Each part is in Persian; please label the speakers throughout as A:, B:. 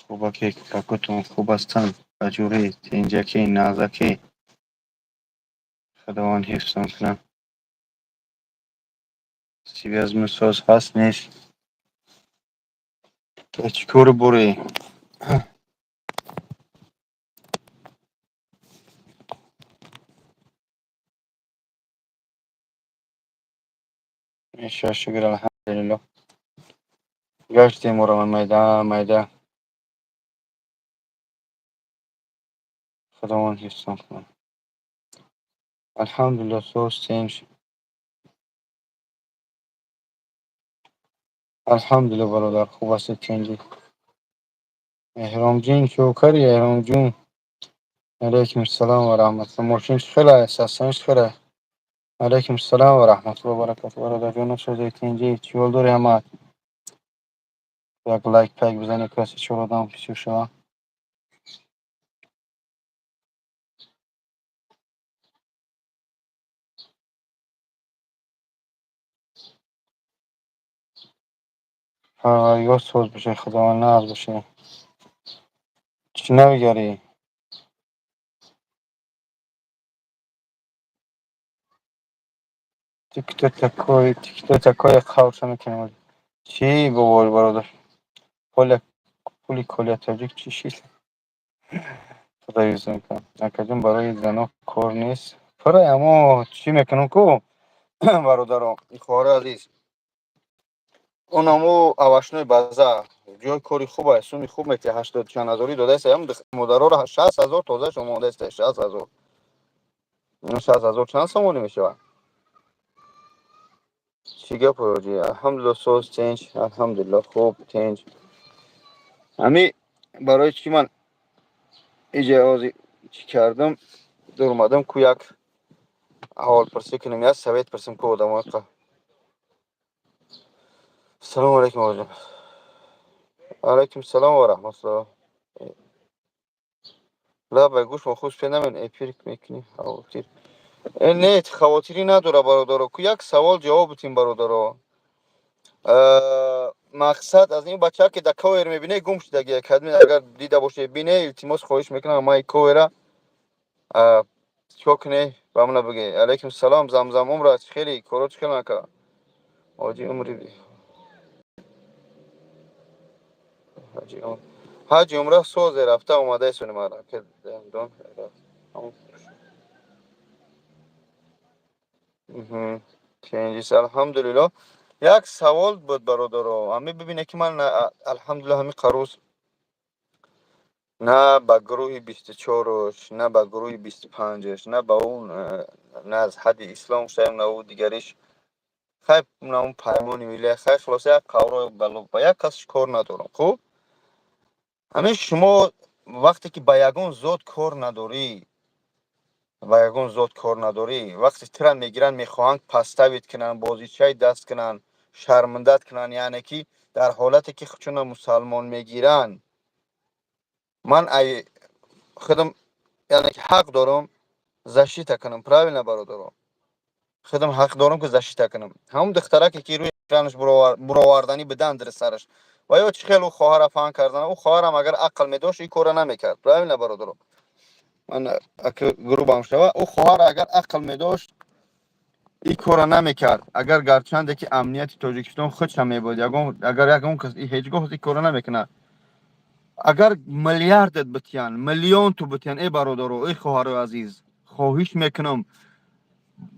A: خوبکی کاکوتون خوب هستن بجوری اینجاکی نازکی خداوند حفظتون کنه چیزی از من سوز هست نیست تو چیکار بوری ایشا شکر الحمدلله گشتی مرا من میده خداوند حفظتون کنه الحمدلله سوز تینش الحمدلله برادر خوب است تینجی احرام جین شوکری احرام جون علیکم السلام و رحمت الله مرشینش خیلی اساسنش خیلی علیکم السلام و رحمت الله و برکاته برادر جون سوز تینجی چیول دوری همه یک لایک پک بزنی کسی چه آدم پیش شما یا سوز بشه خدا ناز بشه چی نمیگری تیک تکای خواهش میکنم چی بقول برادر پولی کلی تاجیک چی شیست خدا یوزم کنم نکجون برای زنها کار نیست پره اما چی میکنم کو برادرم این خواره عزیز اونمو اوشنوی بازه جای کاری خوب است سومی خوب میتی 80 چند هزاری داده است هم مدارا را 60,000 تازه شما دسته 60,000 اینو 60,000 چند سامونی میشه چی گپ روجی الحمدلله سوز تنج الحمدلله خوب تنج همی برای چی من اجازه چی کردم دور اومدم کو یک احوال پرسی کنم یا سویت پرسیم کو آدم ها السلام علیکم آجا علیکم السلام و رحمت الله لا بگوش و خوش پیدا من اپیرک میکنی خواتیر نه خواتیری نداره برادر کو یک سوال جواب بتیم برادر مقصد از این بچه که در کویر میبینه گم شده اگه کدمی اگر دیده باشه بینه التماس خواهش میکنم ما کویره چوکنه با من بگه علیکم السلام زمزم عمر خیلی کروچ کنه که حاجی عمری بی حاجی عمر حاجی عمره سوز رفته اومده سونی مرا که دون چنجیس الحمدلله یک سوال بود برادر امی ببینه که من الحمدلله همی قروز نه به گروه 24ش نه به گروه 25ش نه به اون نه از حد اسلام شدیم نه او دیگریش خیلی نه اون پیمانی میله خیلی خلاصه یک قوره بلو با یک کسش کار ندارم خوب همه شما وقتی که با یگون زود کار نداری با یگون زود کار نداری وقتی ترن میگیرن میخواهند پستوید کنن بازیچه دست کنن شرمندت کنن یعنی که در حالتی که چون مسلمان میگیرن من ای خودم یعنی که حق دارم زشیت کنم правильно برادر خودم حق دارم که زشیت کنم همون دخترک که روی اکرانش برآوردنی بدن در سرش و یا چه خیلی خواهر فان کردن او خواهرم اگر عقل میداشت این کارو نمیکرد правильно برادر من اگه گروه شوه او خواهر اگر عقل میداشت این کارو نمیکرد اگر گرچنده که امنیت تاجیکستان خودش هم میبود اگر یگون کس هیچ گاه این کارو نمیکنه اگر میلیاردت بتیان میلیون تو بتیان ای برادر ای خواهر عزیز خواهش میکنم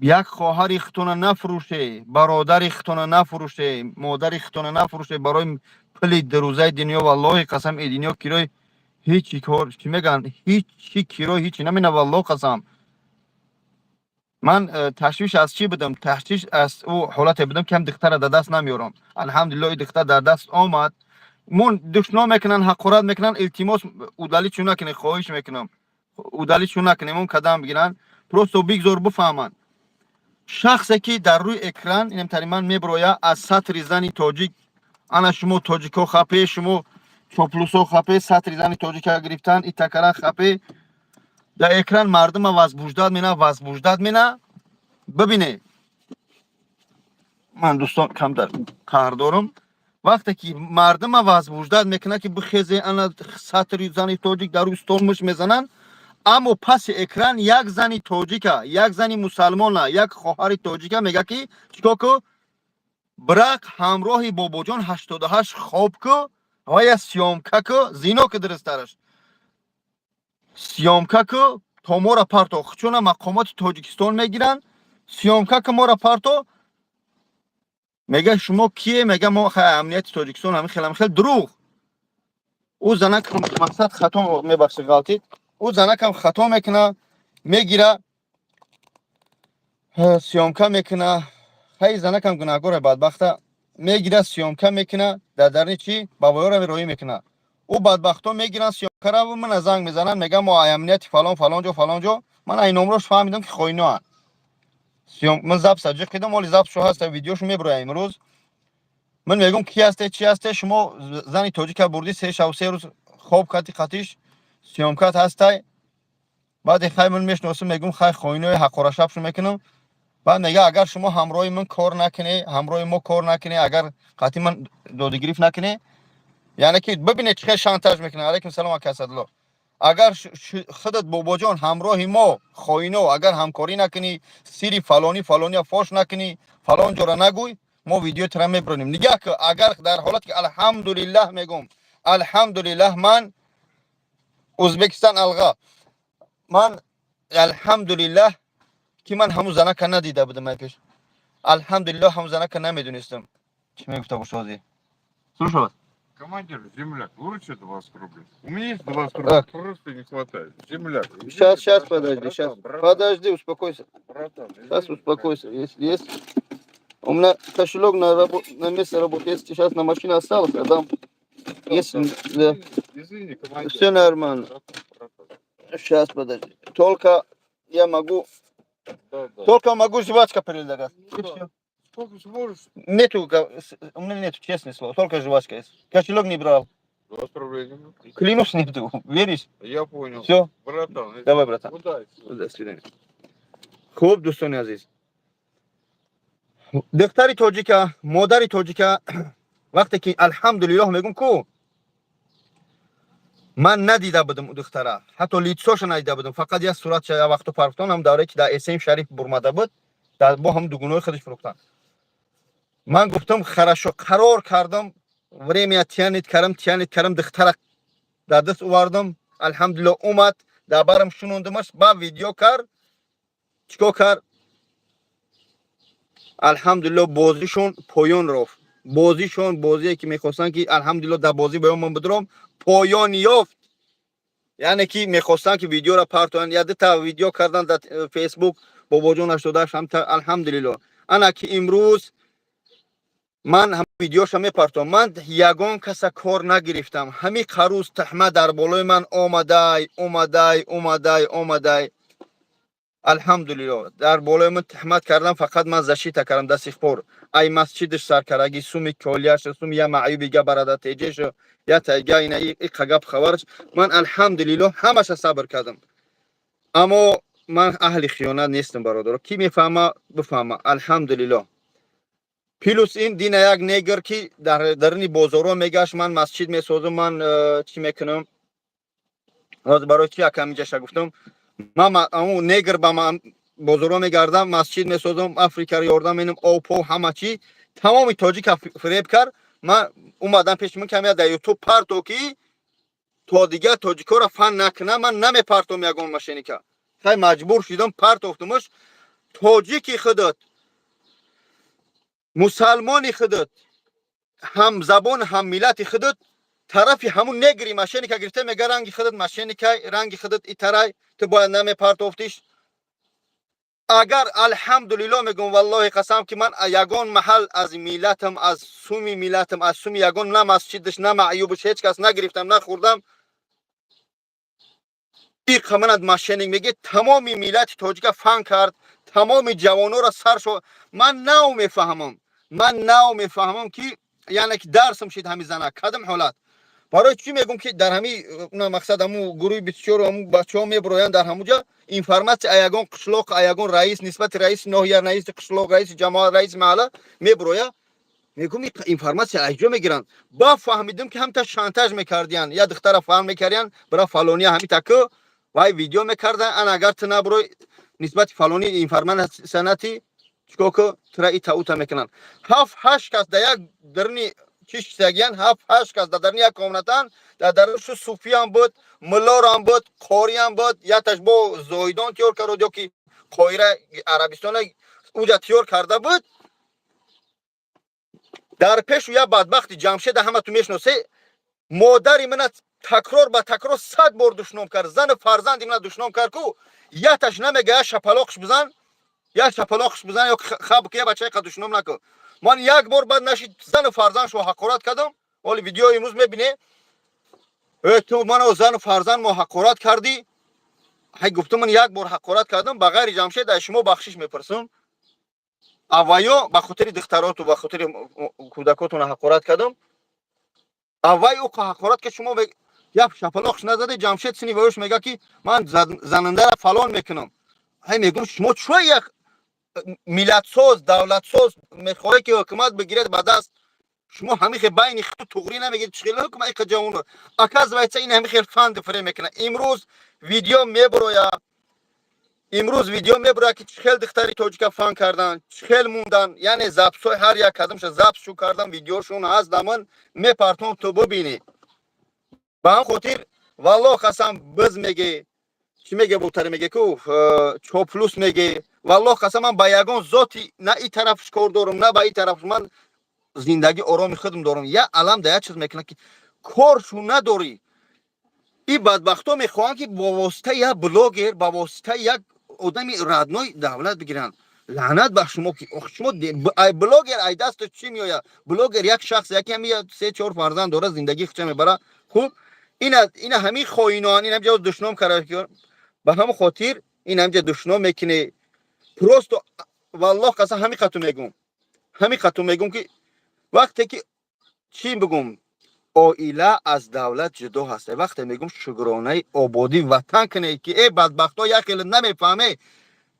A: یک خواهر اختونه نفروشه برادر اختونه نفروشه مادر اختونه نفروشه برای پلی دروزه دنیا والله قسم ای دنیا کرای هیچی کار چی میگن هیچی کرای هیچی نمینه والله قسم من تشویش از چی بدم تشویش از او حالت بدم که هم دختر در دست نمیارم الحمدلله این دختر در دست آمد مون دشنا میکنن حقارت میکنن التماس اودالی چون نکنه خواهش میکنم اودالی چون نکنه اون قدم بگیرن پروستو بیگزار بفهمن شخصی که در روی اکران اینم تریمان میبرویا از سطر زنی تاجیک انا شما تاجیکو خپه شما چاپلوسو خپه سطر زنی تاجیک گرفتن این تکرار خپه در اکران مردم وزبوجداد مینا ببینه من دوستان کم در کار دارم وقتی که مردم آواز وجدت میکنه که بخیزه انا سطری زنی توجیک در روی stol مش میزنن، اما پس اکران یک زنی توجیکه، یک زنی مسلمانه، یک خواهر توجیکه میگه که چیکار کو برق همراه باباجان 88 خواب کو و یا سیامکه کو زینا که درسترش سیامکه کو تا ما را پرتو چون مقامات تاجیکستان میگیرن سیامکه که ما را پرتو میگه شما کیه؟ میگه ما امنیت تاجیکستان. همین خیلی دروغ. او زنک مقصد خطا میبخشه غلطید، او زنک هم خطا میکنه میگیره سیامکه میکنه. خیلی زنک هم گناهگار بدبخته میگیره سیامکه میکنه در درنی چی بابا رو روی میکنه. او بدبختا میگیرن سیامکه رو و من زنگ میزنن میگم ما امنیت فلان فلان جا من این نمرش فهمیدم که خوینه من زب سجق کردم ولی زب شو هست ویدیوشو میبره امروز. من میگم کی هسته چی هسته شما زنی تاجیک بردی 3 روز خواب کاتی خاتیش سیامکات هسته. بعد خیلی من میشناسم میگم خیلی خوینه حقوره شبشو میکنم. بعد میگه اگر شما همراه من کار نکنی همراه ما کار نکنی اگر قاطی من دادگیریف نکنی یعنی که ببینید چه شانتاژ میکنه. علیکم سلام اسدالله. اگر خودت بابا جان همراه ما خوینه اگر همکاری نکنی سری فلانی فاش نکنی فلان جورا نگوی ما ویدیو ترا میبرونیم. نگاه که اگر در حالت که الحمدلله میگم الحمدلله من ازبکستان الغا من الحمدلله که من همون زنک ندیده بودم پیش. الحمدلله همون زنک نمیدونستم. چی میگفت ابو شازی؟ слушай.
B: Командир, земляк, выручи 20 рублей. У меня есть 20 рублей, просто не хватает. Земляк.
A: Сейчас, подожди, сейчас. Подожди, успокойся.
B: Братан,
A: Сейчас успокойся. Если есть. У меня кошелек на месте работы. Если сейчас на машине осталось, я дам. Если, да.
B: Извини, командир.
A: Все нормально. Сейчас, подожди. Только я могу...
B: Да.
A: Только могу жвачка передать.
B: Сколько сможешь?
A: Нету, у меня нету, честное слово. Только жвачка есть. Кошелек не брал.
B: 20 рублей не нужно.
A: Клянусь нету. Веришь?
B: Я понял.
A: Все.
B: Братан.
A: Давай, братан.
B: Удачи.
A: До свидания. خوب دوستان عزیز، دختری تاجیکه مادری تاجیکه وقتی که الحمدلله میگم کو من ندیده بودم دختره حتی لیتساش ندیده بودم فقط یه صورتش یه وقت پرفتان هم دوره که در اسم شریف برمده بود در با هم دوگانه خودش فروختن. من گفتم خراشو قرار کردم время تیانت کردم دختره در دست آوردم الحمدلله اومد در برم شنوندمش با ویدیو کرد چیکار کرد الحمدلله بازیشون پایان رفت. بازی که میخواستن که الحمدلله در بازی بیام من بدرم پایان یافت. یعنی که میخواستن که ویدیو را پرتون یا تا ویدیو کردن در فیسبوک بابا جون 88 هم الحمدلله انا که امروز من هم ویدیوش هم میپرتم. من یگان کس کار نگرفتم. همین قروز تحمه در بالای من اومدای الحمدلله در بالای من تحمت کردم. فقط من زشیت کردم دست خور ای مسجدش سرکرگی سومی کولیاش سومی یا معیوبی گه براده تیجش یا تیگه اینه ای قگب خبرش من الحمدلله همش صبر کردم. اما من اهل خیانت نیستم برادر. کی میفهمه بفهمه الحمدلله. پلوس این دین یک نیگر که درنی بازارو میگشت من مسجد میسازم من چی میکنم از برای چی کمی جشه گفتم من اون نیگر با من بازارو میگردم مسجد میسازم افریقا یاردم اینم اوپو همه چی تمام تاجیک فریب کرد. من اومدم پیش من کمی در یوتیوب پرتو کی تو دیگه تاجیکا را فن نکنه من نمیپرتم یگان ماشینی که خیلی مجبور شدم پرتوفتمش. تاجیکی خودت مسلمانی خودت هم زبان هم ملت خودت طرفی همون نگری ماشینی که گرفته میگه رنگی خودت ماشینی که رنگی خودت ایترای تو باید نمیپرتوفتیش. اگر الحمدلله میگم والله قسم که من یگان محل از ملتم از سومی ملتم از سومی یگان نه مسجدش نه معیوبش هیچ کس نگرفتم نخوردم. این خمند ماشینی میگه تمام ملت تاجیک فن کرد تمام جوانو را سر شو. من نو میفهمم که یعنی که درسم شد همین زنه کدام حالت برای چی میگم که در همین مقصد همون گروه 24 همون بچه‌ها میبروین در همونجا اینفورماسیون ایگان قشلاق ایگان رئیس نسبت رئیس ناحیه رئیس قشلاق رئیس جماعت رئیس محله میبرویا میگم اینفورماسیون ایجا میگیرن با فهمیدم که هم تا شانتاژ میکردین یا دختر فهم میکردین برای فلانی همی تکو وای ویدیو میکردن ان اگر تنا برو نسبت فلانی اینفورمان سنتی چکو ترا ای تاوتا میکنن هفت هشت کس در یک درنی چیش سگیان هفت هشت کس در درنی یک کامنتان در درش صوفیان بود ملاران بود قوریان بود یا تجبو زویدان تیور کرد که قویره عربستان اونجا تیور کرده بود در پیش یا بدبختی جمشید همه تو میشناسه مادری من تکرار به تکرار 100 بار دشنام کرد زن فرزندی من دشنام کرد کو یا تاش نمیگه یا شپلاقش بزن یا شپلاقش بزن یا خب که بچه قد دشنام نکن من یک بار بعد نشید زن فرزندش رو حقارت کردم ولی ویدیو امروز میبینه تو من زن فرزند ما حقارت کردی هی گفتم من یک بار حقارت کردم به غیر جمشید شما بخشش میپرسم اوایو به خاطر دخترات و به خاطر کودکاتون حقارت کردم اوای او که حقارت که شما یا شپلاقش نزده جمشید سنی وایش میگه که من زننده را فلان میکنم هی میگم شما چرا یک ملت ساز دولت ساز میخواه که حکومت بگیرد به دست شما همیشه بین خود تغری نمیگید چخیل حکومت که جوان اکاز وایسا این همیشه فند فره میکنه امروز ویدیو میبره که چخیل دختری توجیکا فان کردن چخیل موندن یعنی زبسوی هر یک کدومش زبس شو کردن ویدیوشون از دامن میپرتون تو ببینی با هم خاطر والله قسم بز میگه چی میگه بوتر میگه که چوپلوس میگه والله قسم من با یگان ذاتی نه این طرفش کار دارم نه با این طرف من زندگی آرام خودم دارم یا علم ده چیز میکنه که کارشو نداری این بدبختا میخوان که با واسطه یک بلاگر با واسطه یک آدمی ردنای دولت بگیرن لعنت بر شما که شما ای بلاگر ای دست چی میآید بلاگر یک شخص یکی هم 3-4 فرزند داره زندگی خچه میبره خوب این همین خائنان این همجا دشنام کرده به هم خاطر این همجا دشنام میکنه پروست والله قسم همین خطو میگم که وقتی که چی بگم عائله از دولت جدا هسته وقتی میگم شکرانه آبادی وطن کنه که ای بدبختا یک خیلی نمیفهمه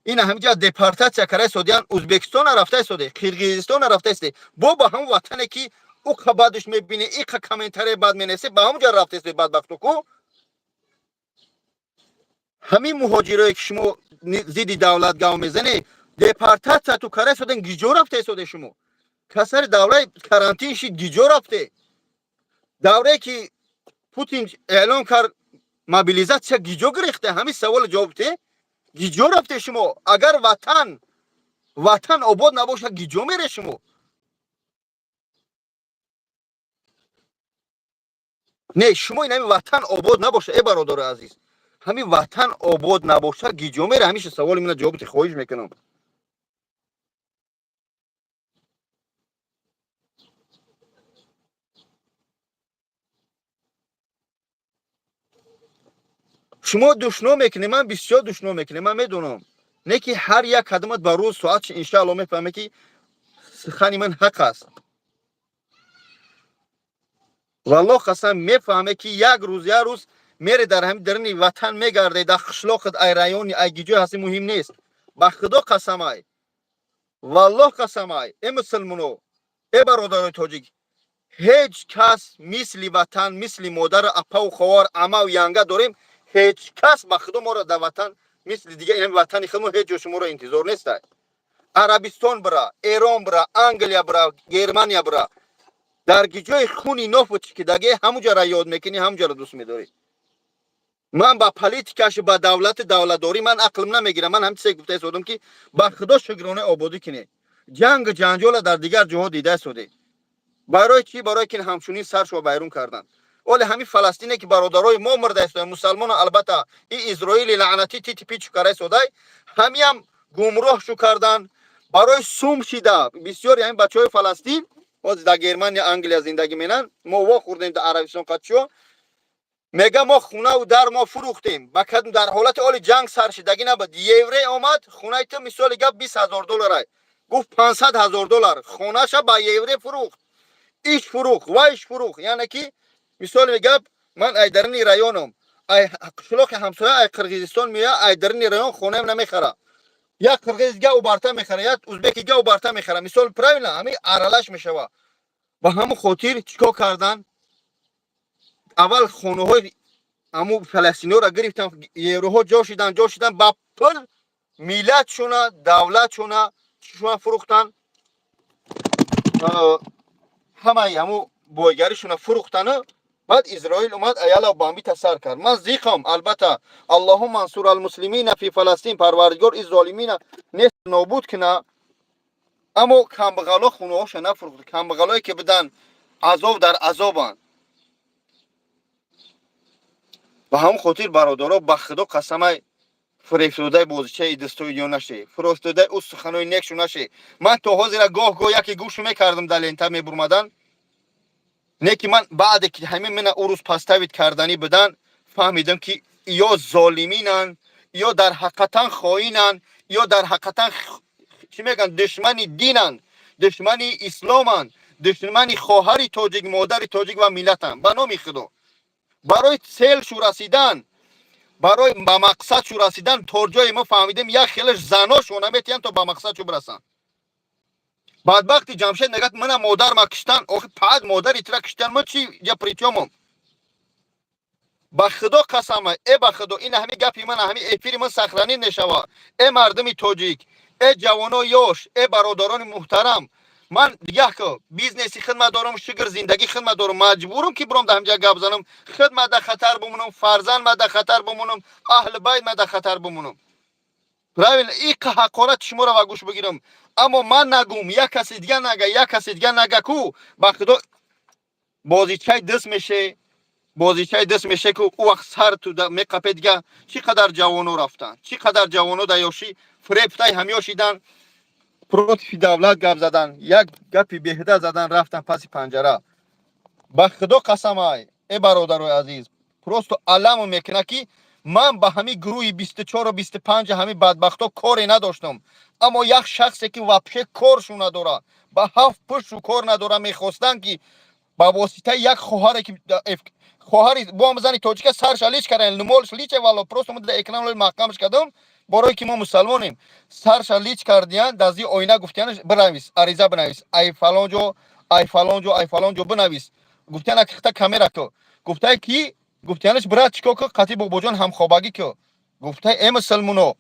A: این همینجا دپارتاسیا کرده سودیان ازبکستان رفته سوده قرقیزستان رفته سوده با هم وطنه که او که بعدش میبینه ای که کامنتری بعد مینیسه با همونجا رفته سوده بدبختو کو همین مهاجرایی که شما زیدی دولت گاو میزنه دپارتاسیا تو کرده سودن گیجو رفته سوده شما کسر دولت کرانتین شید گیجو رفته دوره که پوتین اعلام کرد موبیلیزاسیا گیجو گرفته همین سوال جواب ده گیجو رفته شما اگر وطن آباد نباشه گیجو میره شما نه شما این همین وطن آباد نباشه ای برادر عزیز همین وطن آباد نباشه گیجو میره همیشه سوال من جواب ده خواهش میکنم شما دشنام میکنی من بسیار دشنام میکنی من میدونم نه که هر یک قدمت بر روز ساعت ان شاء الله میفهمه که سخنی من حق است والله قسم میفهمه که یک روز میره در همین درنی وطن میگرده در خشلاقت ای رایون ای گیجو هستی مهم نیست با خدا قسم ای والله قسم ای مسلمانو ای برادر تاجیک هیچ کس مثل وطن مثل مادر اپا و خوار اما و ینگه داریم هیچ کس با خدا ما را در وطن مثل دیگه این وطن خودمون هیچ جا شما را انتظار نیست عربستان برا ایران برا انگلیا برا گرمانیا برا در گیجای خونی نفت که دگه همونجا را یاد میکنی همونجا را دوست میداری من با پالیتیکاش با دولتداری من عقلم نمیگیرم من همچه گفته سودم که با خدا شکرانه آبادی کنه جنگ جنجال در دیگر جاها دیده شده برای چی برای که همچنین سرشو بیرون کردن ولی همین فلسطینه که برادرای ما مرده است مسلمان البته این اسرائیل لعنتی تی پیچ کرده شده هم گمراه شو کردن برای سوم شده بسیاری همین بچهای فلسطین از در گرمانیا انگلیا زندگی مینن ما وا خوردیم در عربستان قچو میگه ما خونه و در ما فروختیم بکدم در حالت حال جنگ سر شدگی نبود یوره آمد خونه تو مثال گفت $20,000 گفت $500,000 خونه ش با یوره فروخت ایش فروخت و ایش فروخت یعنی که مثال میگه من ای درنی رایونم ای شلوک همسایه ای قرقیزستان میاد ای درنی رایون خونه نمیخره یا قرغیزگه او بارتا میخره یا ازبکیگه او بارتا میخره مثال правильно همین аралаш میشوه با همون خاطر چیکار کردن اول خونه های امو فلسطینی را گرفتن یوروها جا شدن با پل میلت شونه دولت شونه چشونه فروختن همه امو بایگری شونه فروختن بعد اسرائیل اومد ایالا بامبی تسر کرد من زیخم البته اللهم انصر المسلمین فی فلسطین پروردگار این ظالمین نیست نابود کنه اما کمبغلا خونه هاش نفروخت کمبغلایی که بدن عذاب در عذابن و همون خاطر برادرها به خدا قسم فرستاده بازیچه دستوی یا نشه فرستاده او سخنای نکشو نشه من تا حاضر گاه یکی گوش میکردم در لنتا میبرمدن نه که من بعد که همین من او روز پستوید کردنی بدن فهمیدم که یا ظالمینن یا در حقیقتا خائنن یا در حقیقتا چی میگن دشمنی دینن دشمنی اسلامن دشمنی خواهر تاجیک مادر تاجیک و ملتن به نام خدا برای سیل شو رسیدن برای به مقصد شو رسیدن ترجای ما فهمیدیم یک خیلی زناشو نمیتین تا به مقصد شو برسن بدبختی جمشید نگات من مادر ما کشتن آخه پاد مادر ایترا کشتن ما چی یا پریتیومم با خدا قسمه ای با خدا این همه گپی من همه افیری من سخرانی نشوا ای مردمی تاجیک ای جوانو یوش ای برادران محترم من دیگه که بیزنسی خدمت دارم شگر زندگی خدمت دارم مجبورم که برام در همجا گپ زنم خدمت در خطر بمونم فرزند من در خطر بمونم اهل بیت من در خطر بمونم راویل این که حقارت شما را گوش بگیرم اما من نگم یک کسی دیگه نگه یک کسی دیگه نگه کو با خدا بازیچه دست میشه بازیچه دست میشه که او وقت سر تو میقپه دیگه چقدر جوانو رفتن چقدر جوانو دیوشی فریفتای همیاشیدن پروت دولت گپ زدن یک گپی بهده زدن رفتن پس پنجره با خدا قسم ای برادر عزیز پروستو علم میکنه که من با همین گروه 24 و 25 همین بدبختا کاری نداشتم اما یک شخصی که واپشه کارشو نداره با 7 پشت کار نداره میخواستن که با واسطه یک خواهر که خواهر با مزنی تاجیک سرش لیچ کردن نمولش لیچ والا پروستو من در اکرام محکمش کردم برای که ما مسلمانیم سرش لیچ کردیان دازی آینه گفتیانش بنویس عریضه بنویس ای فلان جو ای فلان جو ای فلان جو بنویس گفتن که خطا کامera کو گفته کی گفتیانش برات چیکو که قطعی با جان هم خوابگی کو گفته ای مسلمانو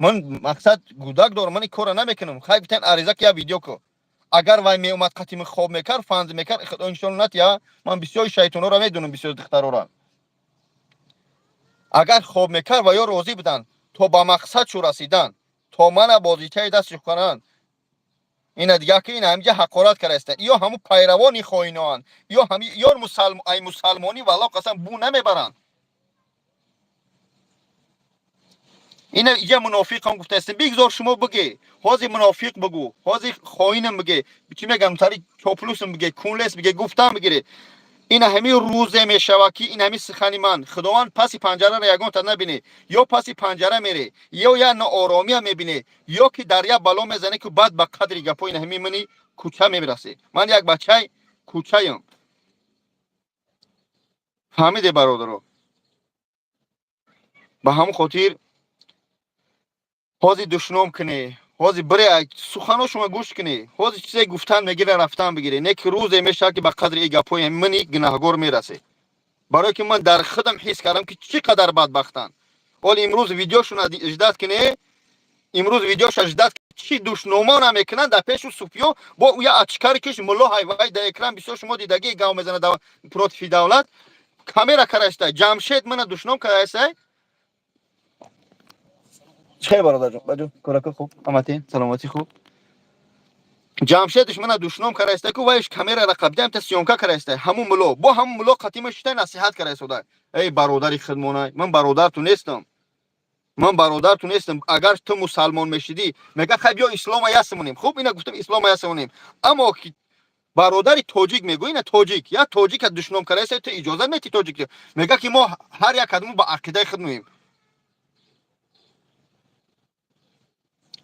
A: من مقصد گودک دارم من کار نمیکنم خیلی گفتن عریضه که یا ویدیو کو اگر وای می اومد قطعی خواب میکرد فانز میکرد خدا ان شاء الله نتیا من بسیار شیطانا را میدونم بسیار دخترا را اگر خواب میکرد و یا راضی بودن تا با مقصد شو رسیدن تا من بازیچه دستش کنن این دیگه که این همینجا حقارت کرده یا همون پیروانی خائنان یا همین یا مسلمانی والا قسم بو نمیبرن این اینجا منافق هم گفته است بگذار شما بگی حاضر منافق بگو حاضر خائنم بگی چی میگم تاری چاپلوسم بگی کونلس بگی گفتم بگیری این همین روزه میشوه که این همین سخنی من خداوند پس پنجره را یگان تا نبینه یا پس پنجره میره یا نه آرامی هم میبینه یا که دریا بالا میزنه که بعد به قدری گپا این همین منی کوچه میبرسه من یک بچه کوچه ام فهمیده برادرو به همون خاطر حاضر دشنام کنه حاضر بره سخنو شما گوش کنه حاضر چیزی گفتن میگیره رفتن بگیره نه که روزه میشه که به قدری گپای منی گناهگار میرسه برای که من در خودم حس کردم که چقدر بدبختن ولی امروز ویدیوشون اجداد کنه امروز ویدیوش اجداد چی دشنامان هم میکنن در پیش صوفیو با او یا اچکاری کش ملا های در اکرام بسیار شما دیدگی گاو میزنه پروت فی دولت کامیرا کرشته جمشید من دشنام کرده چه برادر جون بجو کارک خوب امتی سلامتی خوب جمشیدش من دشنام کرده که وایش کامیرا را قبدم تا سیونکا کرده همون ملو با همون ملو قتیمش تا نصیحت کرده سودا ای برادری خدمونای من برادرتون نیستم من برادرتون نیستم اگر تو مسلمان میشدی میگه خب یا اسلام یاسمونیم خوب اینا گفتم اسلام یاسمونیم اما که برادری تاجیک میگه اینا تاجیک یا تاجیک دشنام کرده تو اجازه میتی تاجیک میگه که ما هر یک قدم با عقیده خودمیم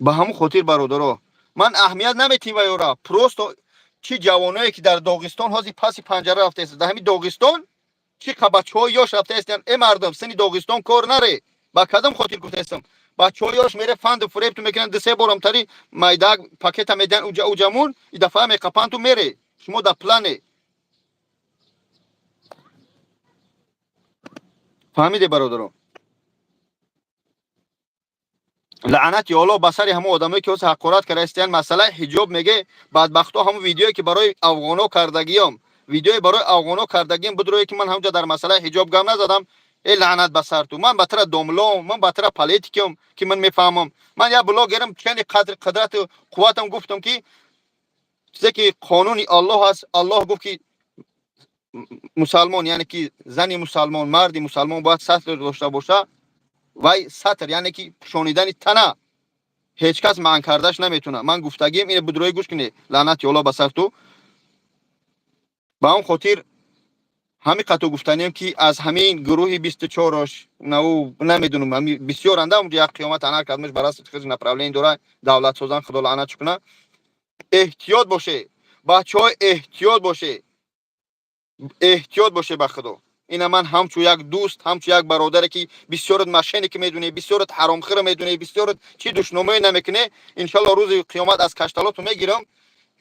A: به همون خاطر برادرها من اهمیت نمیتیم و یورا پروست چی جوانایی که در داغستان حاضر پس پنجره رفته است در همین داغستان چی بچه‌ها یاش رفته هستن ای مردم سنی داغستان کار نره با کدام خاطر گفته هستم بچه‌هاش میره فند فریب تو میکنن دو سه بارم تری مایداگ پاکت میدن اوجامون این دفعه میقپن تو میره شما در پلانه فهمیده برادران لعنت یا الله بسر همه آدمایی که واسه حقارت کرده استن مسئله حجاب میگه بدبختا همون ویدیویی که برای افغانا کردگیم ویدیوی برای افغانا کردگیم بدروی که من همونجا در مسئله حجاب گام نزدم ای لعنت بسر تو من بتر دوملو من بتر پالیتیکم که من میفهمم من یا بلاگرم چنین قدرت و قوتم گفتم که چیزی که قانونی الله هست الله گفت که مسلمان یعنی که زنی مسلمان مردی مسلمان باید سطر داشته باشه وای سطر یعنی که شونیدن تنه هیچ کس من کردش نمیتونه من گفتگیم اینو بدروی گوش کنی لعنت الله بسر تو با اون خاطر همین قطع گفتنیم که از همین گروه 24 نو نمیدونم همین بسیار انده اونجا یک قیامت انار کردمش برای خیلی نپرولین دوره دولت سازان خدا لعنت کنه احتیاط باشه بچه‌ها احتیاط باشه به خدا اینا من همچو یک دوست همچو یک برادر که بسیارت مشینی که میدونی بسیارت حرامخور میدونی بسیارت چی دشنامه نمیکنه ان شاء الله روز قیامت از کشتالاتو میگیرم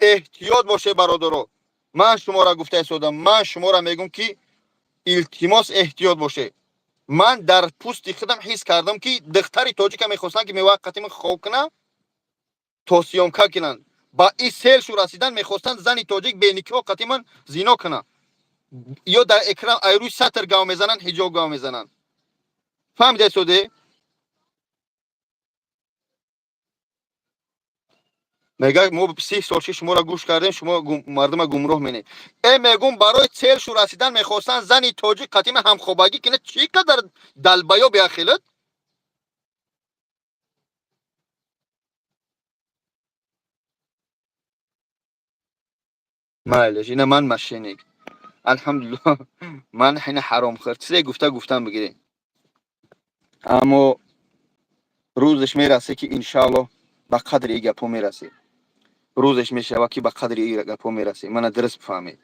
A: احتیاط باشه برادرو من شما را گفته سودم من شما را میگم که التماس احتیاط باشه من در پوست خودم حس کردم که دختری تاجیک میخواستن که موقتی من خواب کنه تا سیامکا کنن با این سیل شو رسیدن میخواستن زنی تاجیک به نکاح قتی من زینا کنه یا در اکرام ایروی سطر گاو میزنن حجاب گاو میزنن فهمیده سوده میگه ما 30 سال شما را گوش کردیم شما مردم گمراه مینه ای میگم برای سیل شو رسیدن میخواستن زنی تاجیک قتی من هم خوابگی کنه چی قدر دلبیا بیاخیلت مالش اینا من مشینی الحمدلله من حین حرام خورد چیزی گفتم بگیریم اما روزش میرسه که انشالله به قدر این گپا میرسه روزش میشه که به قدر این گپا میرسه من درست بفهمید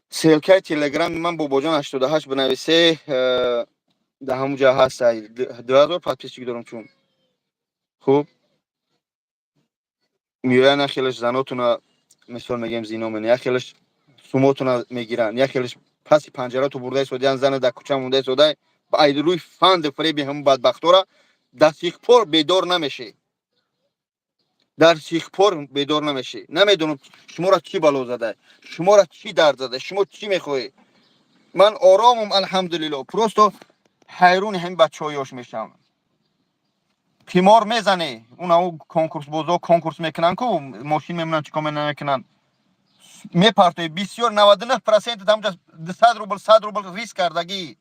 A: سیلکای تلگرام من بابا جان 88 بنویسه در همونجا هست 2000 پادپیس چی دارم چون خوب میرن خیلیش زناتون مثال میگم زینا من خیلیش سوماتون میگیرن یا خیلیش پس پنجره تو برده سودیان زن در کوچه مونده سوده با اید روی فند فریبی هم بدبختا را در سیخپور بیدار نمیشه در سیخپور بیدار نمیشه نمیدونم شما را چی بلا زده شما را چی درد زده شما چی میخوای من آرامم الحمدلله پروستو حیرون هم بچه‌هاش میشم قمار میزنه اون کنکورس بازار کنکورس میکنن کو ماشین میمونن چیکار نمیکنن میپرته بسیار 99% همونجا 100 روبل 100 روبل ریسک کردگی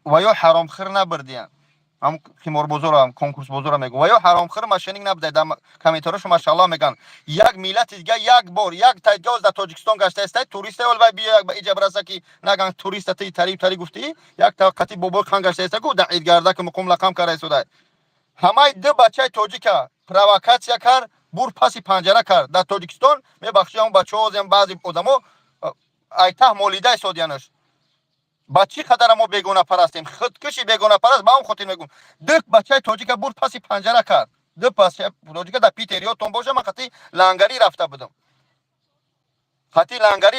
A: و یا حرام خور نبردین هم قمار بازار هم کنکورس بازار هم میگن و یا حرام خور ماشینینگ نبوده دم کامنتارش ماشاءالله میگن یک ملت دیگه یک بار یک تجاوز در تاجیکستان گشته است توریست اول بیا به اینجا برسه که نگن توریست تی تری گفتی یک تا قتی بابا خان گشته است کو در ایدگارده که مقام لقم کرده سوده همه دو بچه تاجیک پرووکاسیا کرد بور پاسی پنجره کرد در تاجیکستان میبخشی اون بچه‌ها هم بعضی آدما ایته مولیده سودیانش با چی قدر ما بیگانه پرستیم خودکشی بیگانه پرست با اون خاطر میگم دک بچه تاجیک برد پاسی پنجره کرد دو بچه تاجیک در پیتریاتون باشه من خاطی لنگری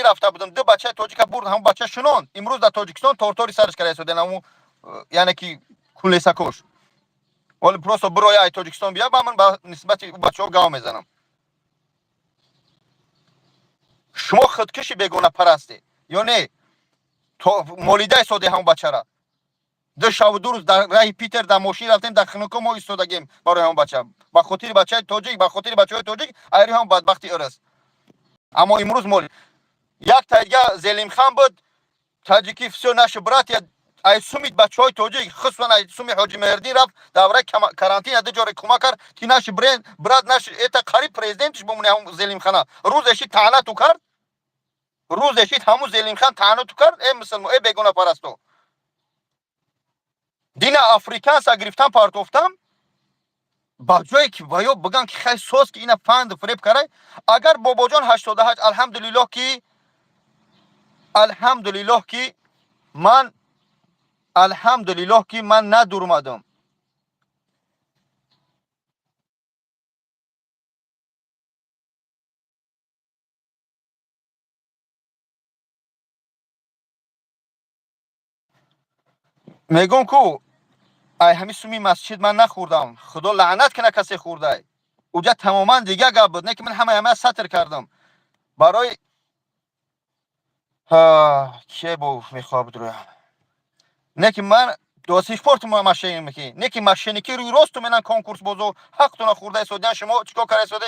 A: رفته بودم دو بچه تاجیک برد هم بچه شنون امروز در تاجیکستان تورتوری سرش کرده سودن اون یعنی که کلیساکوش ولی پروسو برای ای تاجیکستان بیا با من با نسبت بچه‌ها گام میزنم شما خودکشی بیگانه پرستی یا نه تو مولیده ساده هم بچه را دو شب و دو روز در راه پیتر در ماشین رفتیم در خنکو ما ایستادگیم برای هم بچه با خاطر بچه تاجیک با خاطر بچه‌های تاجیک ایری هم بدبختی ارس اما امروز مول یک تایگه زلیم خان بود تاجیکی فسو نش برات یا ای سومیت بچه‌های تاجیک خصوصا ای سومی حاجی مهردی رفت دوره کارانتین ده جوری کمک کرد که نش برند براد نش ایت قریب پرزیدنتش بمونه هم زلیم خان روزش تعالی تو کرد روزش همو زلیم خان تعالی تو کرد ای مسلمان ای بیگانه پرستو دین افریکا سا گرفتن پارتوفتم با جایی که وایو بگن که خیلی سوس که اینا فند فریب کرده اگر بابا جان 88 الحمدلله که من الحمدلله که من ندور اومدم. میگم کو ای همین سومی مسجد من نخوردم، خدا لعنت کنه کسی خورده. اونجا تماما دیگه گپ بود، نه که من همه سطر کردم برای چه بو میخواب درو، نه که من دوستی سپورت ما ماشین میکی، نه که ماشینی که روی راست منن کنکورس بازو حق تو نخورده سودان شما چیکار کردی سوده؟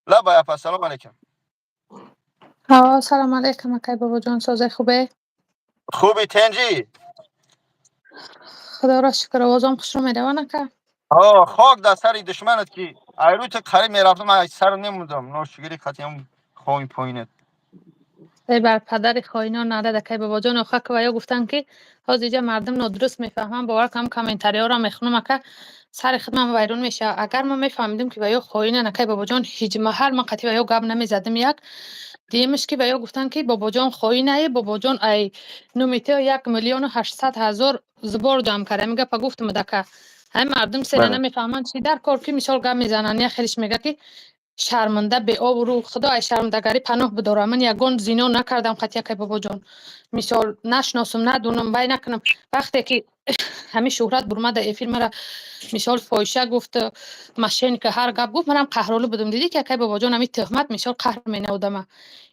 A: لا با سلام علیکم.
C: سلام علیکم اکای بابا جان، سازه خوبه؟
A: خوبی تنجی؟
C: خدا را شکر، آوازم خوش رو میروانه که
A: خاک در سر دشمنت که ایرو تو قریب میرفتم من سر نموندم ناشگیری خطیم خوین پایینت.
C: ای بر پدر خاینا نده اکای بابا جان. آخه که ویا گفتن که از اینجا مردم نادرست میفهمن، باور کنم کامنتاری ها را میخونم که سر خدمت ویرون میشه. اگر ما میفهمیدیم که ویا خاینه اکای بابا جان، هیچ محل من قطعی ویا گپ نمیزدم. یک دیمش که ویا گفتن که بابا جان خاینه، بابا جان ای نومیته 1,800,000 زبار جمع کرده. میگه پا گفتم دکه های مردم سینه
A: بله.
C: نمیفهمن چی در کار که مثال گپ میزنن. یا خیلیش میگه که شرمنده به آب رو خدا ای شرمندگری پناه بداره. من یگان زینا نکردم قطعه که بابا جان، مثال نشناسم ندونم وای نکنم. وقتی که همین شهرت برمده ای فیلم را مثال فایشه گفت ماشین که هر گپ گفت منم قهرالو بودم. دیدی که که بابا جان همین تهمت مثال قهر می نودم.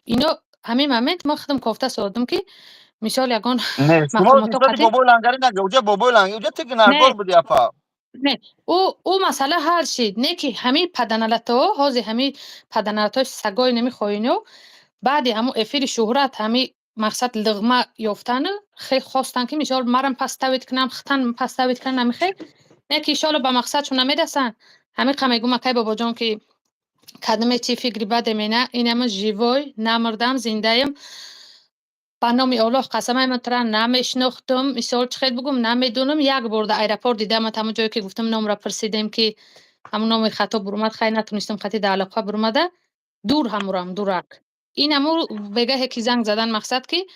C: اینا همین مومنت ما خودم کوفته سادم که مثال یگان
A: نه شما
C: مقامات
A: دیشتری
C: قطعی
A: بابای لنگری نگه اونجا بابای لنگری اونجا تک نرگار
C: نه
A: بودی اپا.
C: نه او مسئله هر شید نه که همین پدنالت ها حاضی همین پدنالت های سگای نمی خوینو بعد همو افیر شهرت همی مقصد لغمه یافتن خیلی خواستن که میشال مرم پس تاوید کنم ختن پس تاوید کنم نمیخوای نه که ایشالا به مقصدشون نمیرسن. همین قمیگو مکای بابا جان که کدوم چی فکری بده مینه اینم جیوای نمردم زندهیم به نام الله قسم من ترا نمیشناختم. مثال چه خیلی بگم نمیدونم. یک بار در ایرپورت دیدم همون جایی که گفتم نام را پرسیدم که همون نام خطا برآمد، خیلی نتونستم خطی در علاقه برآمده دور همورم دورک این همو بگه که زنگ زدن مقصد که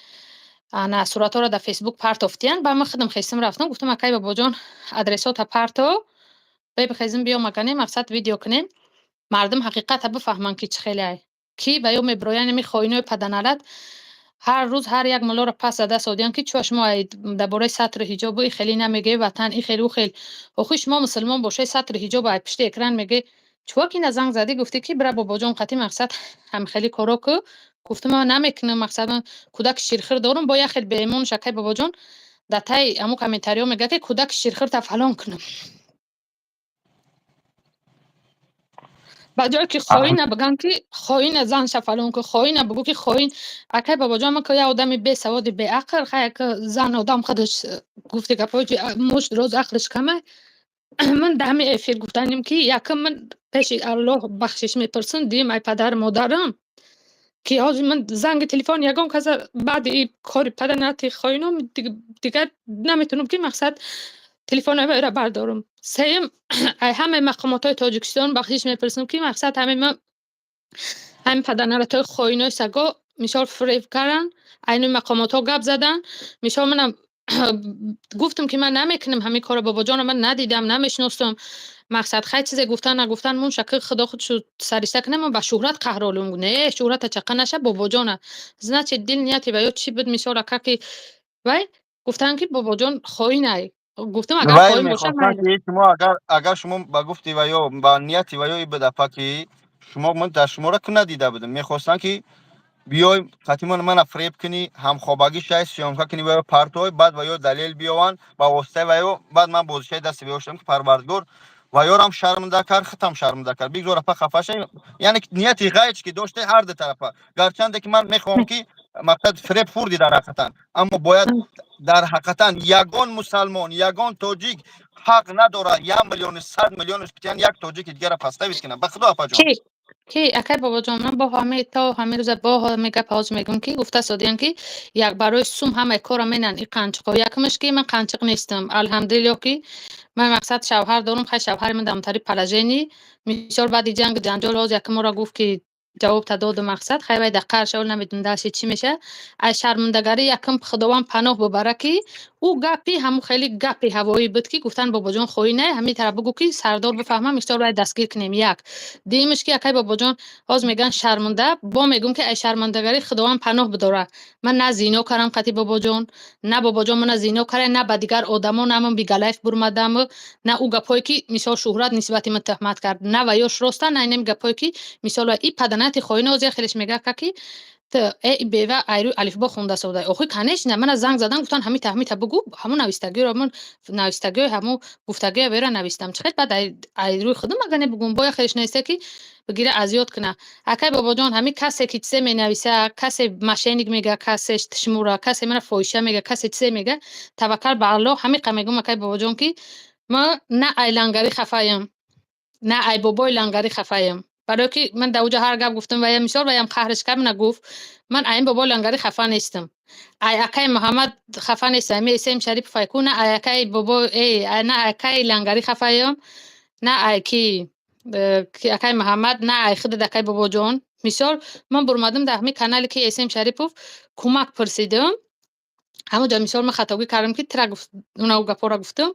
C: انا صورت ها را در فیسبوک پرت افتیان با من خودم خیستم رفتم گفتم اکای بابا جان ادرسات پرتو بخیزم بیا مکنیم مقصد ویدیو کنیم مردم حقیقت بفهمن که چه خیلی کی به یوم برایان می خوینوی پدنالت هر روز هر یک ملا را پس زده سودیان که چوش ما درباره سطر حجاب ای خیلی نمیگه وطن ای خیلی و خیلی خوش ما مسلمان باشه سطر حجاب ای پشت اکران میگه چوا کی نزنگ زدی گفته کی برا بابا جان قطعی مقصد هم خیلی کارا کو گفتم ما نمیکنم مقصد من کودک شیرخر دارم با یک خیلی به ایمان شکای بابا جان دتای امو کامنتاریو میگه که کودک شیرخر تفلان کنم با جایی که خواهی نبگن که خواهی زن شفلون که خواهی نبگو که خواهی اکای بابا جان من که یه آدمی به سواد به عقل خیلی که زن آدم خودش گفته که پاچی مش روز عقلش کمه من ده همه افیر گفتنیم که یکم من پیش الله بخشش میپرسن دیم ای پدر مادرم که آج من زنگ تلفن یگان کسی بعد این کاری پدرنتی خواهینم دیگه نمیتونم که مقصد تلفن را بردارم. سیم همه مقامات های تاجیکستان بخشش میپرسم که مقصد همین پدرنالت های خواهینای سگا میشال فریب کردن این مقامات ها گپ زدن میشال منم گفتم که من نمیکنم همین کار بابا جان من ندیدم نمیشناستم مقصد خیلی چیزی گفتن نگفتن من شکل خدا خودشو سریشته کنم من به شهرت قهرالون نه شهرت چقه نشه بابا جانه زنه چه دل نیتی و یا چی بود میشال که وای گفتن که بابا جان خواهینای گفتم اگر
A: وای
C: خواهین باشه
A: میخواستن که شما اگر شما با گفتی و یا با نیتی و یا بده که شما من در شما را که ندیده بودم میخواستن که بیای قطعا من فریب کنی هم خوابگی شای سیامکا کنی و پرتوی بعد و یا دلیل بیاون با واسطه و یا بعد من بازشه دست بیاشتم که پروردگار و یا هم شرمنده کرد ختم شرمنده کرد بگذار اپا خفه شای یعنی نیتی غیچ که داشته هر دو طرفه گرچنده که من میخوام که مقصد فریب خوردی در حقیقتا اما باید در حقیقتا یگان مسلمان یگان تاجیک حق نداره 1,100,000 یعنی یک تاجیک دیگه را پستویت کنه به خدا اپا جان
C: کی اکای بابا جان من با همه تا همه روز با همه گپ باز میگم که گفته سادیان که یک برای سوم همه کار منن این قنچقا یکمش که من قنچق نیستم الحمدلله که من مقصد شوهر دارم خیلی شوهر من دمتری پلجنی میشال بعد جنگ جنجال باز یکم را گفت که جواب داد مقصد خیلی دقیق شول نمیدون داشت چی میشه از شرمندگاری یکم خداوند پناه ببره که او گپی همون خیلی گپی هوایی بود که گفتن بابا جان خوی نه همین طرف بگو که سردار بفهمم میشتار رای دستگیر کنیم. یک دیمش که اکای بابا جان باز میگن شرمنده با میگم که ای شرمندگاری خداوند پناه بداره. من نه زینو کردم قطی بابا جان، نه بابا جان من زینو کرده، نه با دیگر آدما نه من بیگلیف برمدم، نه او گپایی که مثال شهرت نسبت من تهمت کرد، نه و یاش راستن نه نمی گپایی که مثال ای پدنات خوینه از خیلیش میگه که ای بیوه ایرو الفبا خونده سوده آخه کنیش نه من زنگ زدم گفتن همین تهمیت بگو همون نویستگی رو من نویستگی همون گفتگی ویرا نوشتم چخیت بعد ایرو خودم مگه بگم با خیلیش نیسته که بگیره اذیت کنه. اکای بابا جان همین کسی که چه می نویسه، کسی ماشینیک میگه، کسی تشمورا، کسی من فوشه میگه، کسی چه میگه، توکل بر الله همین میگم اکای بابا جان که ما نه ایلانگری خفایم نه ای بابای لنگری خفایم. برای که من دوجه هر گپ گفتم و یا مثال و یا قهرش کردم نگفت من این بابا لنگری خفا نیستم. ای اکای محمد خفا نیستم می اسم شریف فایکونه ای اکای بابا ای نه اکای لنگری خفایم نه ای کی اکای محمد نه ای خود اکای بابا جان. مثال من برمادم در همین کانال که اسم شریفوف کمک پرسیدم همونجا مثال من خطاگی کردم که ترا گفت اونا گپا را گفتم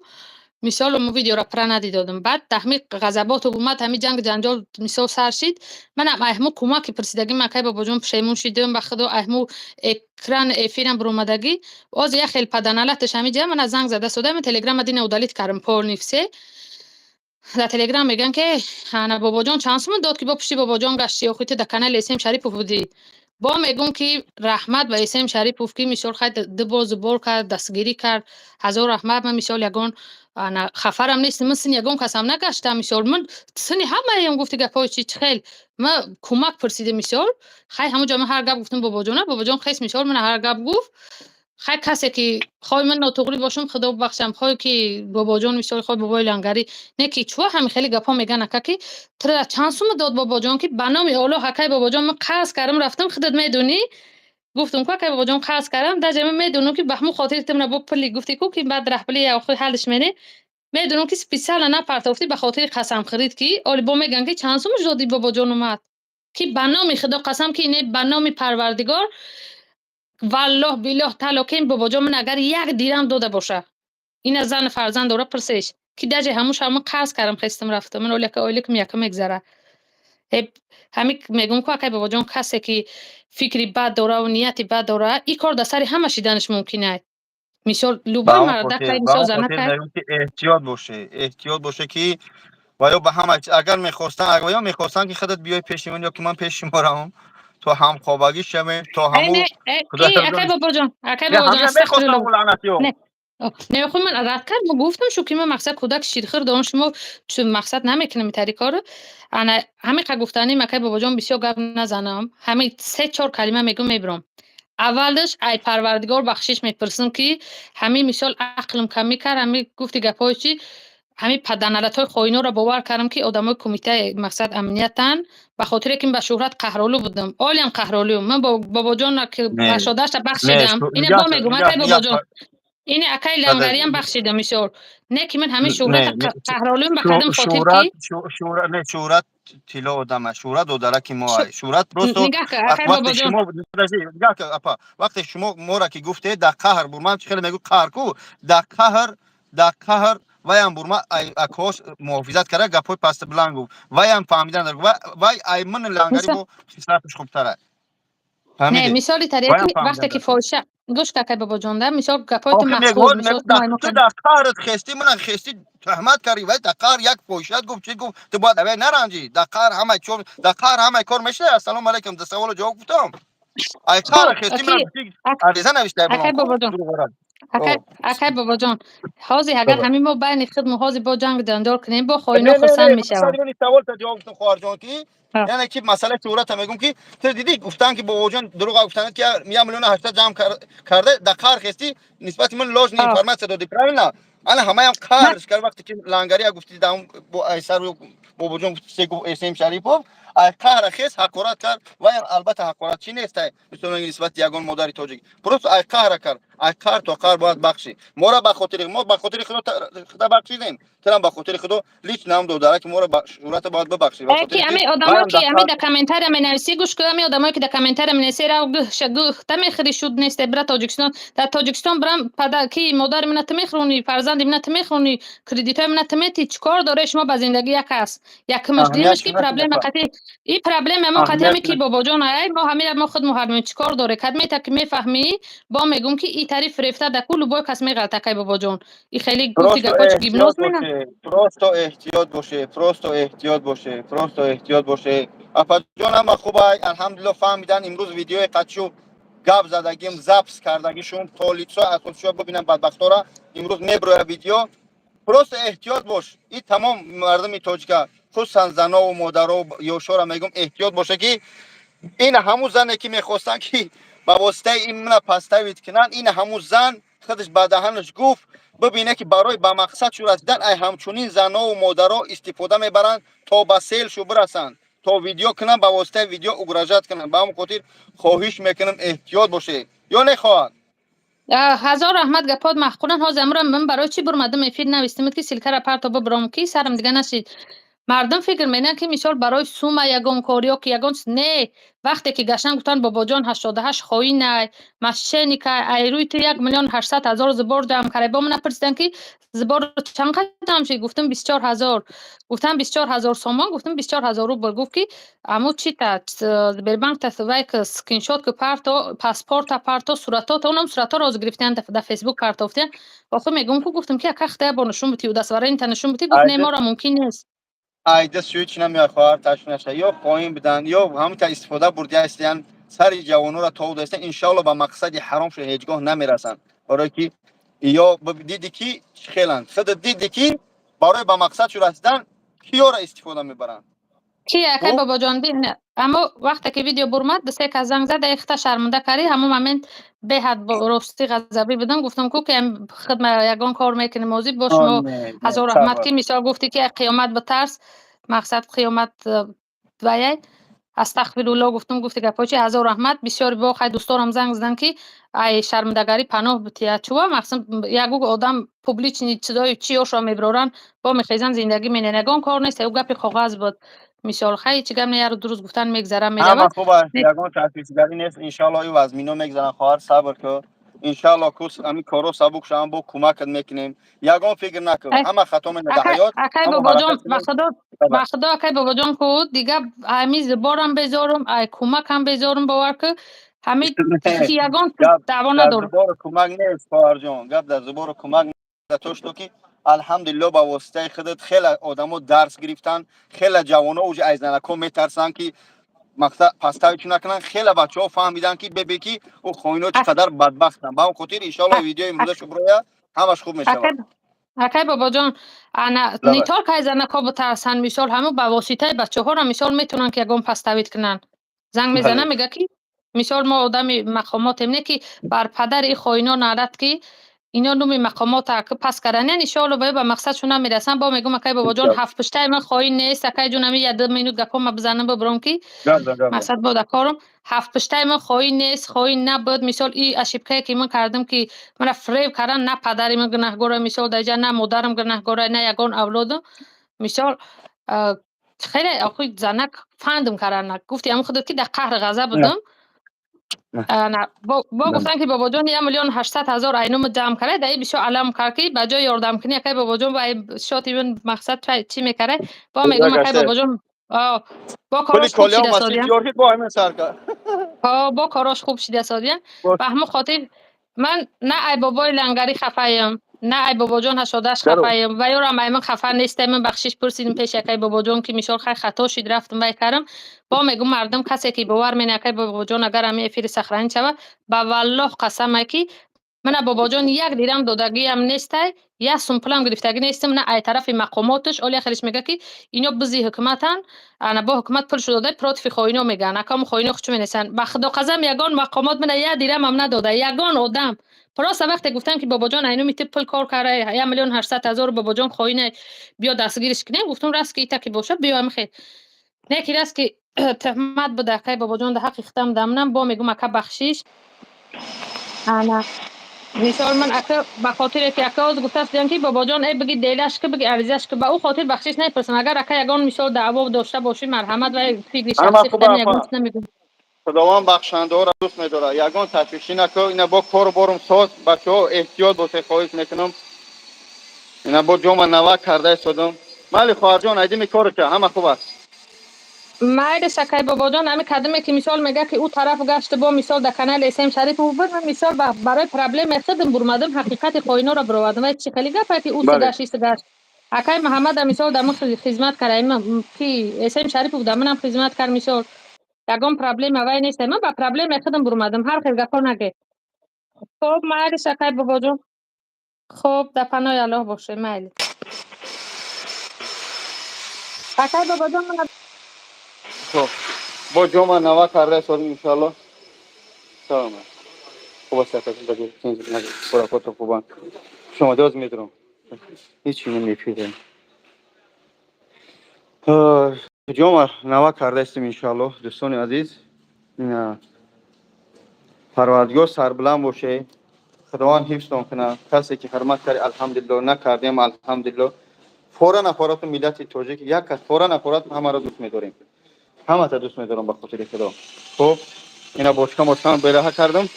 C: مثال مو ویدیو را پرا ندیدم بعد تحمیق غضبات اومد همین جنگ جنجال مثال سر شد من هم احمو کمک پرسیدگی مکای بابا جون پشیمون شدم به خدا احمو اکران افیرم برومدگی از یه خیل پدنالتش همینجا من از زنگ زده سوده من تلگرام دین اودالیت کردم پول نفسه در تلگرام میگن که انا بابا جان چانس من داد که با پشتی بابا جان گشتی و خیت در کانال اسم شریف بودی با میگم که رحمت و اسم شریف که میشول خیلی دو زبور کرد دستگیری کرد هزار رحمت من میشول یگان انا خفرم نیست من سن یگان کسم نگشتم میشول من سنی همه هم گفتی گپای چی خیل من کمک پرسیده میشول خیلی همون جا من هر گپ گفتم بابا جان خیس میشول من هر گپ گفت خیلی کسی که خواهی من ناتوقری باشم خدا ببخشم خواهی که بابا جان میشول خواهی بابای لنگری نه که چوه همین خیلی گپا میگن اکا که ترا چانسوم داد بابا جان که بنامی اولا حکای بابا جان من قرض کردم رفتم خودت میدونی گفتم که بابا جان قرض کردم در جمع میدونم که به همون خاطر تم با پلی گفتی که بعد رحبلی یا خود حلش منه میدونم که سپیسال نه پرتافتی به خاطر قسم خرید که اولی با میگن که چانسومش دادی بابا جان اومد که بنامی خدا قسم که اینه بنامی پروردگار والله بالله تعالی که بابا جان من اگر یک دیرم داده باشه این زن فرزند داره پرسش که دجه همون شما قرض کردم خستم رفتم من اولیکم یکم میگذره همین میگم که بابا جان کسی که فکری بد داره و نیتی بد داره این کار در سر همه شدنش ممکنه مثال لوبای مرد که مثال زنه که
A: احتیاط باشه که و یا به همه اگر میخواستن که خودت بیای پیش من یا که من پیش شما رم تو هم خوابگی شوی تو همو خدا
C: اکای بابا جان
A: همین
C: استغفر
A: میخواستم
C: الله
A: لعنتی ها
C: نه نه خود من رد کردم گفتم شو که من مقصد کودک شیرخور دانش شما چون مقصد نمیکنم این کارو انا همین که گفتنی مکای بابا جان بسیار گپ نزنم همین 3-4 کلمه میگم میبرم. اولش ای پروردگار بخشش میپرسم که همین مثال عقلم کمی کرد همین گفتی گپای چی همین پدنالت‌های خوینو را باور کردم که آدمای کمیته مقصد امنیتن به خاطر که به شهرت قهرالو بودم عالیم قهرالو من با بابا جان که
A: نه
C: بخشادش
A: نه
C: بخشیدم اینه با میگم اکای بابا جان اینه اکای لنگری هم بخشیدم میشور نه که من همین شهرت قهرالو به خدم خاطر که
A: شهرت طلا آدمه شهرت داره که ما شهرت پروستو
C: نگاه که اکای بابا جان
A: وقتی شما ما را که گفته در قهر برمان خیلی میگو قهر کو در قهر وای هم برما اکاش محافظت کرده گپای پست بلنگو وای هم فهمیدن در وای ای من لنگری بو خصلتش خوبتره
C: نه
A: فهمیدی
C: مثالی
A: وای
C: تریه
A: هم
C: که
A: فهمیدن
C: وقتی که
A: در
C: فوشه گوش که بابا جان ده مثال گپای که
A: آخه
C: مسخور
A: میگو
C: مثال ما اینو
A: تو در قهرت خستی من خستی تهمت کردی وای در قهر یک فوشت گفت چی گفت تو باید اوی نرنجی در قهر همه چون در قهر همه کار میشه السلام علیکم در سوال جواب گفتم ای قهر
C: خب
A: خستی من
C: اکی
A: عریضه نوشته برام
C: اکی
A: کو
C: بابا جان
A: او
C: اکی بابا جان حاضی اگر
A: بابا
C: همین ما بین خود حاضی با جنگ جنجال کنیم با خوینا
A: نه
C: خرسن میشوم.
A: مقصد این سوال تا جواب گفتم خواهر جان کی یعنی که مسئله صورت میگم که تو دیدی گفتن که بابا جان دروغ گفتن که 1,800,000 جمع کرده در قهر خستی نسبت من لاج نه انفورماسیون دادی نه انا همه هم قهرش کرد وقتی که لنگری گفتی دام با ایسر بابا جان سه گفت اسم شریفو ای قهر خیس حقارت کرد و البته حقارت چی نیست مثلا نسبت یگان مادر تاجیک درست ای قهر کرد ای قهر تو قهر باید بخشی ما را به خاطر ما به خاطر خدا بخشیدیم ترام به خاطر خدا لیچ نام داده که ما را به صورت باید ببخشی به خاطر
C: که
A: که
C: امی آدمایی که امی در کامنتر می نویسی گوش که امی آدمایی که در کامنتر می نویسی را گفته میخری شد نیست برای تاجیکستان در تاجیکستان برام پدر کی مادر منت میخرونی فرزند منت میخرونی کردیت های منت میتی چیکار داره شما به زندگی یک است یک مشدیمش که پرابلم قطعی این پرابلم ما قطعی می کی بابا جان ای ما همین ما خود مهرمون چیکار داره کد می تا که میفهمی با میگم که این تعریف رفته در کل بای کس میغلطه کی بابا جان این خیلی گفتی گپاچ گیبناز میگن
A: پروستو احتیاط باشه پروستو احتیاط باشه پروستو احتیاط باشه اپا جان هم خوبه الحمدلله فهمیدن امروز ویدیو قدشو گپ زدگیم زپس کردگیشون تولیتسو اساسشو ببینن بدبختا را امروز میبره ویدیو پروست احتیاط باش این تمام مردم تاجیک خصوصا زنا و مادرها و یوشا میگم احتیاط باشه که این همون زنه که میخواستن که با واسطه این من پستوید کنن این همون زن خودش به دهنش گفت ببینه که برای به مقصد شو رسیدن ای همچنین زنا و مادرها استفاده میبرن تا به سیل شو برسن تا ویدیو کنن به واسطه ویدیو اگراجت کنن به همون خاطر خواهش میکنم احتیاط باشه یا نخواهد
C: هزار رحمت گپاد محقولن ها زمرم من برای چی برمدم افیر نویستم که سیلکه را پرتا ببرم کی سرم دیگه نشید مردم فکر مینن که مثال برای سوم یگان کاریا که یگان نه وقتی که گشن گفتن بابا جان 88 خواهی نه مشنی که ایروی تو 1,800,000 زبار جمع کرده با من پرسیدن که زبار چند قدم شد گفتم 24,000 گفتم 24,000 سامان گفتم 24,000 روبل گفت که امو چی تا بربنک تا وایک اسکرین شات که پارتو پاسپورت پارتو صورتات اونم صورتا روز گرفتن در فیسبوک پارتو گفتن آخه میگم که گفتم که اخته با نشون بتی و دستوره این نشون بتی گفت نه ما را ممکن نیست
A: ایده سویچ نمیاد خواهر تشنشه یا خواهیم بدن یا همون که استفاده بردی هستین سر جوانو را تو دستن ان شاء الله به مقصد حرام شه هیچگاه نمیرسن برای که یا دیدی که خیلن خود دیدی که برای به مقصد شو رسیدن کیا را استفاده میبرن
C: کی اکی بابا جان بین اما وقتی که ویدیو برمد دسته که زنگ زده اخته شرمنده کردی همون مومنت به حد راستی غضبی بدم گفتم که خدمت یگان کار میکنه موضوع با شما هزار رحمت که مثال گفتی که قیامت به ترس مقصد قیامت وایای استغفر الله گفتی گپاچی هزار رحمت بسیار با خیر دوستانم زنگ زدن که ای شرمندگاری پناه بتیا چوا مقصد یگو آدم پوبلیچ نی چیزای چیوشو میبرن با میخیزن زندگی میننگان کار نیست او گپ کاغذ بود مثال خیلی چی گم نه درست گفتن میگذرم
A: اما
C: میرود
A: خوبه یگان تشخیصگری نیست ان شاء الله ای از مینو میگذرن خواهر صبر کن ان شاء الله کوس امی کارو سبک شام با کمک میکنیم یگان فکر نکن اما خطا من در حیات
C: اکی
A: اما
C: بابا جان
A: حرکت
C: مخدا اکی بابا جان کو دیگه همیز بارم بذارم ای کمک هم بذارم باور که همین یگان دعوا
A: در
C: ندارم
A: زبار کمک نیست خواهر جان گپ در زبار کمک نیست توش تو که الحمدلله با واسطه خودت خیلی آدمو درس گرفتن خیلی جوانا اوج از زنکو میترسن که مقصد پستاوی نکنن خیلی بچه‌ها فهمیدن که ببی که او خوینا چقدر بدبختن با اون خاطر ان شاء الله ویدیو امروز شو برای همش خوب میشه
C: اکی بابا جان انا نیتار که زنکا بترسن مثال همو با واسطه بچه ها را مثال میتونن که یگان پستوید کنن زنگ میزنه میگه که مثال ما آدم مقامات اینه که بر پدر این خوینا نادت که اینا نومی مقامات که پس کردن ان شاء الله به مقصدشون میرسن با میگم اکی بابا جان هفت پشته من خواهی نیست اکی جون می یاد مینوت گپام بزنم ببرم که مقصد بود کارم هفت پشته من خواهی نیست خواهی نبود مثال این اشیبکه که من کردم که من فریب کردن نه پدری من گناهگاره مثال دیگه نه مادرم گناهگاره نه یگان اولادم مثال خیلی آخوی زنک فهمدم کردن گفتی هم خودت که در قهر غضب بودم نه با گفتن که بابا جان 1,800,000 اینو جمع کرده دایی بشو علم کرد که بجای یاردم کنی که بابا جان با شاتی من مقصد چی میکره با میگم که بابا جان با کاراش خوب شده سادیم با کاراش خوب شده سادیم به همون خاطر من نه ای بابای لنگری خفایم نه ای بابا جان 88 خفایم و یارم من خفا نیستم من بخشش پرسیدم پیش یکی بابا جان که میشال خیلی خطا شد رفتم وای کردم با میگم مردم کسی که باور مینه که بابا جان اگر همه افیر صخره‌ای شود با والله قسم که من بابا جان یک دیرم دادگی هم نیسته یا سمپلم گرفتگی نیستم نه ای طرف مقاماتش اولی آخرش میگه که اینا بزی حکومتن انا با حکومت پول شده پراتفی خوینو میگن اکام خوینو خچ مینسن با خدا قسم یگان مقامات من یک دیرم هم نداده یگان آدم پراس وقتی گفتن که بابا جان اینو میته پول کار کرده 1,800,000 بابا جان خوینه بیا دستگیرش کنه گفتم راست که ایتا که باشه بیا میخه نه که راست که تهمت بوده که بابا جان در حق ختم دمنم با میگم اکا بخشش انا مثال من اکا به خاطر که اکا از گفته است که بابا جان ای بگی دیلش که بگی عریضش که به او خاطر بخشش نمیپرسم اگر اکا یگان مثال دعوا داشته باشی مرحمت و فکر
A: اما
C: شخصی
A: خوب
C: ختم یگان
A: افا
C: چیز نمیگم.
A: خداوند بخشنده ها را دوست می‌داره. یگان تشویشی نکو. اینا با کار برم ساز بچه‌ها احتیاط باشه خواهش میکنم. اینا با جام نوا کرده استادم. مالی خواهر جان ایدی میکاره که همه خوب است.
C: مایل سکای بابا جان همین کدومه که مثال میگه که او طرف گشت با مثال در کانال اسم شریف او بر من مثال برای پرابلم اقصدم برمادم حقیقت خوینا را برآوردم چه خیلی گپه که او
A: بله.
C: سگاش است گشت اکای محمد مثال در من خدمت کردم که اسم شریف بود منم خدمت کرد مثال یگان پرابلم اوای نیست من با پرابلم اقصدم برمادم هر خیر گپا نگه. خب مایل سکای بابا جان خب در پناه الله باشه مایل اکای بابا جان من
A: خب با جام نوا کرده استادم ان شاء الله. سلام. خوب است که بگید چنین نگید. برای خودت خوبان. شما دوست می‌دارم. هیچ چیزی نمی‌فهمم. جام نوا کرده استیم ان شاء الله دوستان عزیز. اینا پروردگار سربلند باشه. خداوند حفظتون کنه. کسی که حرمت کرد الحمدلله نکردیم الحمدلله. فورا نفرات ملت تاجیک یک کس فورا نفرات همه را دوست می‌داریم. همه تا دوست می‌دارم به خاطر خدا. خب اینا باشکم براه کردم.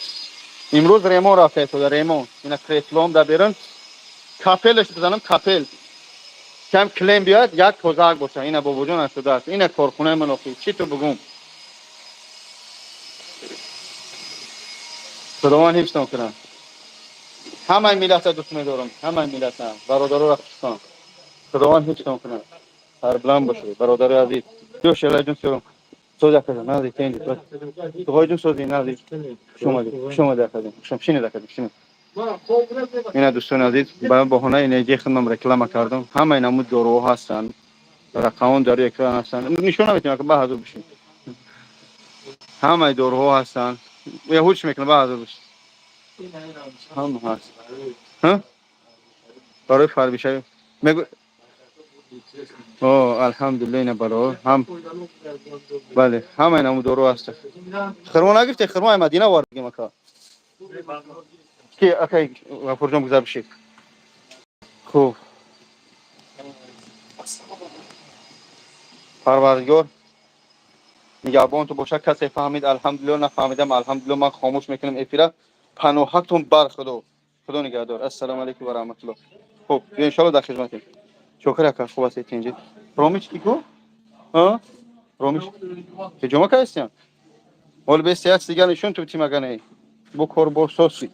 A: امروز ریمون رفته تو ریمون. اینا کریسلام دا برن. کاپلش بزنم کاپل. کم کلیم بیاد یک کوزاک باشه. اینا با وجود است است. اینا کارخونه منافی. چی تو بگم؟ خداوند حفظتون کنه. همه ملت دوست می‌دارم. همه ملت برادران رفتن. خداوند حفظتون کنه. سربلند باشه برادر عزیز. جو شلای جون سرم. سودا کردم نازی تندی تو های جون سوزی نازی شما دکردیم شینه دکردیم شینه اینا دوستان عزیز با بهونه اینجا خدمم رکلام کردم همه اینا مود دارو هستن رقم داره اکران هستن نشون نمیتونم که بهادر بشین همه دارو هستن یا هیچ میکنه بهادر بشین هم هست ها برای فربیشه میگو اوه الحمدلله اینا برای هم بله همه اینا دارو هستن خرما نگرفته خرما مدینه وارد مکا که اکی فرجام گذار بشید خوب پروردگار نگهبان تو باشه کسی فهمید الحمدلله نفهمیدم الحمدلله من خاموش میکنم افیرا پناهتون بر خدا نگهدار السلام علیکم و رحمت الله خب ان شاء الله در خدمتیم شکر که خوب است اینجا رومیش کی کو ها رومیش که جمعه که هستیم ول به سیاق دیگه نشون تو تیم مگنه بو کور بو سوسی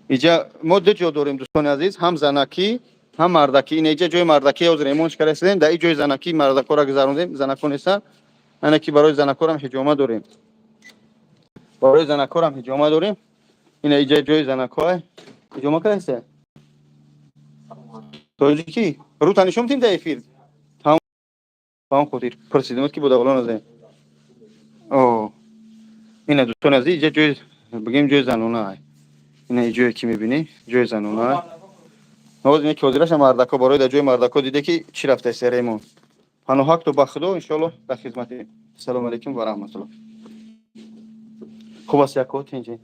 A: اینجا ما دو جا داریم دوستان عزیز هم زنکی هم مردکی اینجا جای مردکی از ریمونش کردیم در این جای زنکی مردکا را گذروندیم زنکو نیستن انا کی برای زنکا هم حجامه داریم برای زنکا هم حجامه داریم این اینجا جای زنکا حجامه کردیم تو کی رو تنشم تیم در افیر تمام خودیر پرسیدم کی بود اولان از او این دوستان عزیز اینجا جای بگیم جای زنونه این جایی که میبینی جای زنونه نواز اینه که وزیرش مردکا برای در جای مردکا دیده که چی رفته سریمون پناه حق تو بخدا ان شاء الله در خدمت السلام علیکم و رحمت الله خوب است یک وقت اینجا